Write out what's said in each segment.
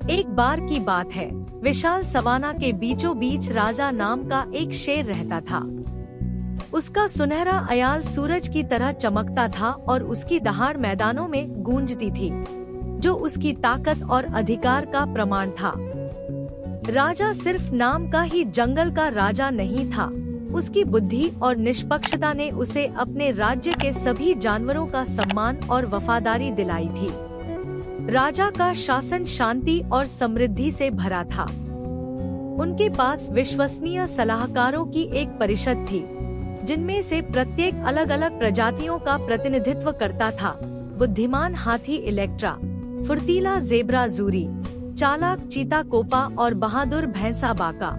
एक बार की बात है, विशाल सवाना के बीचों बीच राजा नाम का एक शेर रहता था। उसका सुनहरा अयाल सूरज की तरह चमकता था और उसकी दहाड़ मैदानों में गूंजती थी, जो उसकी ताकत और अधिकार का प्रमाण था। राजा सिर्फ नाम का ही जंगल का राजा नहीं था, उसकी बुद्धि और निष्पक्षता ने उसे अपने राज्य के सभी जानवरों का सम्मान और वफादारी दिलाई थी। राजा का शासन शांति और समृद्धि से भरा था। उनके पास विश्वसनीय सलाहकारों की एक परिषद थी, जिनमें से प्रत्येक अलग अलग प्रजातियों का प्रतिनिधित्व करता था। बुद्धिमान हाथी इलेक्ट्रा, फुर्तीला ज़ेब्रा ज़ूरी, चालाक चीता कोपा और बहादुर भैंसा बाका।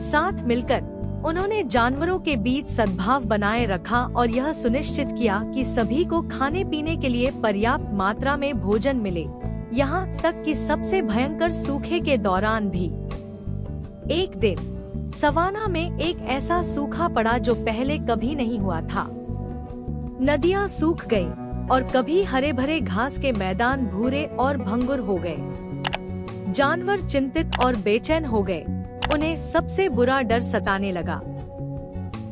साथ मिलकर उन्होंने जानवरों के बीच सद्भाव बनाए रखा और यह सुनिश्चित किया कि सभी को खाने पीने के लिए पर्याप्त मात्रा में भोजन मिले, यहाँ तक कि सबसे भयंकर सूखे के दौरान भी। एक दिन सवाना में एक ऐसा सूखा पड़ा जो पहले कभी नहीं हुआ था। नदियाँ सूख गईं और कभी हरे भरे घास के मैदान भूरे और भंगुर हो गए। जानवर चिंतित और बेचैन हो गए, उन्हें सबसे बुरा डर सताने लगा।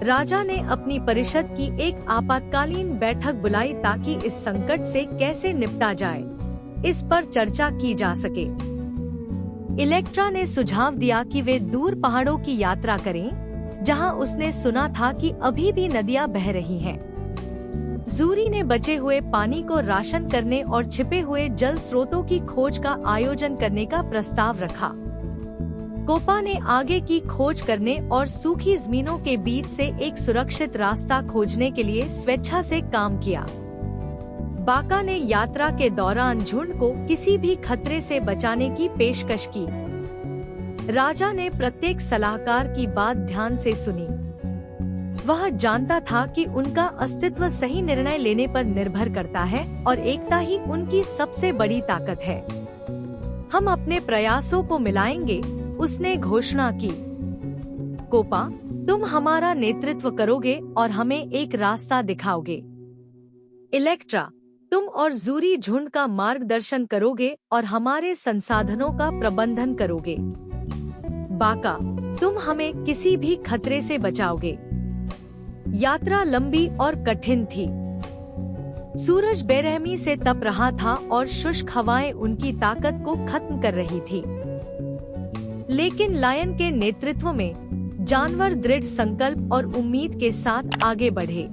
राजा ने अपनी परिषद की एक आपातकालीन बैठक बुलाई ताकि इस संकट से कैसे निपटा जाए, इस पर चर्चा की जा सके। इलेक्ट्रा ने सुझाव दिया कि वे दूर पहाड़ों की यात्रा करें, जहां उसने सुना था कि अभी भी नदियां बह रही हैं। ज़ूरी ने बचे हुए पानी को राशन करने और छिपे हुए जल स्रोतों की खोज का आयोजन करने का प्रस्ताव रखा। कोपा ने आगे की खोज करने और सूखी जमीनों के बीच से एक सुरक्षित रास्ता खोजने के लिए स्वेच्छा से काम किया। बाका ने यात्रा के दौरान झुंड को किसी भी खतरे से बचाने की पेशकश की। राजा ने प्रत्येक सलाहकार की बात ध्यान से सुनी। वह जानता था कि उनका अस्तित्व सही निर्णय लेने पर निर्भर करता है और एकता ही उनकी सबसे बड़ी ताकत है। हम अपने प्रयासों को मिलाएंगे, उसने घोषणा की। कोपा, तुम हमारा नेतृत्व करोगे और हमें एक रास्ता दिखाओगे। इलेक्ट्रा, तुम और ज़ूरी झुंड का मार्गदर्शन करोगे और हमारे संसाधनों का प्रबंधन करोगे। बाका, तुम हमें किसी भी खतरे से बचाओगे। यात्रा लंबी और कठिन थी। सूरज बेरहमी से तप रहा था और शुष्क हवाएं उनकी ताकत को खत्म कर रही थी। लेकिन लायन के नेतृत्व में जानवर दृढ़ संकल्प और उम्मीद के साथ आगे बढ़े।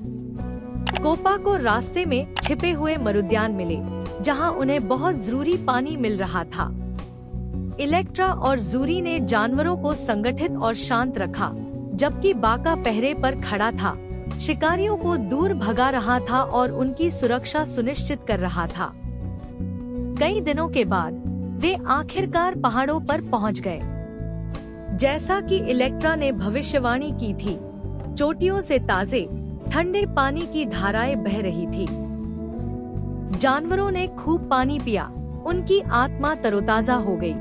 कोपा को रास्ते में छिपे हुए मरुद्यान मिले, जहां उन्हें बहुत जरूरी पानी मिल रहा था। इलेक्ट्रा और ज़ूरी ने जानवरों को संगठित और शांत रखा, जबकि बाका पहरे पर खड़ा था, शिकारियों को दूर भगा रहा था और उनकी सुरक्षा सुनिश्चित कर रहा था। कई दिनों के बाद वे आखिरकार पहाड़ों पर पहुंच गए। जैसा कि इलेक्ट्रा ने भविष्यवाणी की थी, चोटियों से ताजे ठंडे पानी की धाराएं बह रही थी। जानवरों ने खूब पानी पिया, उनकी आत्मा तरोताजा हो गई।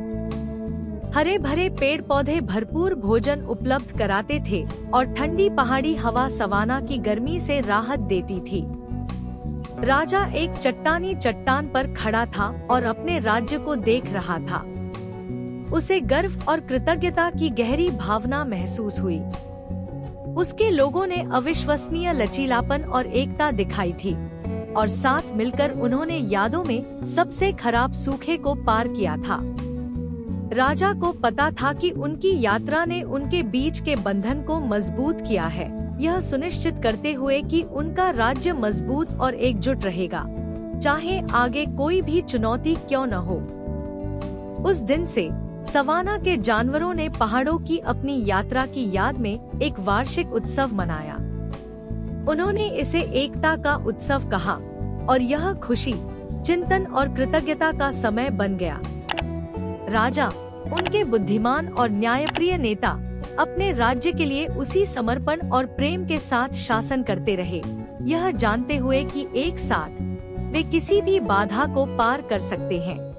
हरे भरे पेड़ पौधे भरपूर भोजन उपलब्ध कराते थे और ठंडी पहाड़ी हवा सवाना की गर्मी से राहत देती थी। राजा एक चट्टानी चट्टान पर खड़ा था और अपने राज्य को देख रहा था। उसे गर्व और कृतज्ञता की गहरी भावना महसूस हुई। उसके लोगों ने अविश्वसनीय लचीलापन और एकता दिखाई थी और साथ मिलकर उन्होंने यादों में सबसे खराब सूखे को पार किया था। राजा को पता था कि उनकी यात्रा ने उनके बीच के बंधन को मजबूत किया है, यह सुनिश्चित करते हुए कि उनका राज्य मजबूत और एकजुट रहेगा, चाहे आगे कोई भी चुनौती क्यों न हो। उस दिन से सवाना के जानवरों ने पहाड़ों की अपनी यात्रा की याद में एक वार्षिक उत्सव मनाया। उन्होंने इसे एकता का उत्सव कहा और यह खुशी, चिंतन और कृतज्ञता का समय बन गया। राजा, उनके बुद्धिमान और न्यायप्रिय नेता, अपने राज्य के लिए उसी समर्पण और प्रेम के साथ शासन करते रहे, यह जानते हुए कि एक साथ वे किसी भी बाधा को पार कर सकते हैं।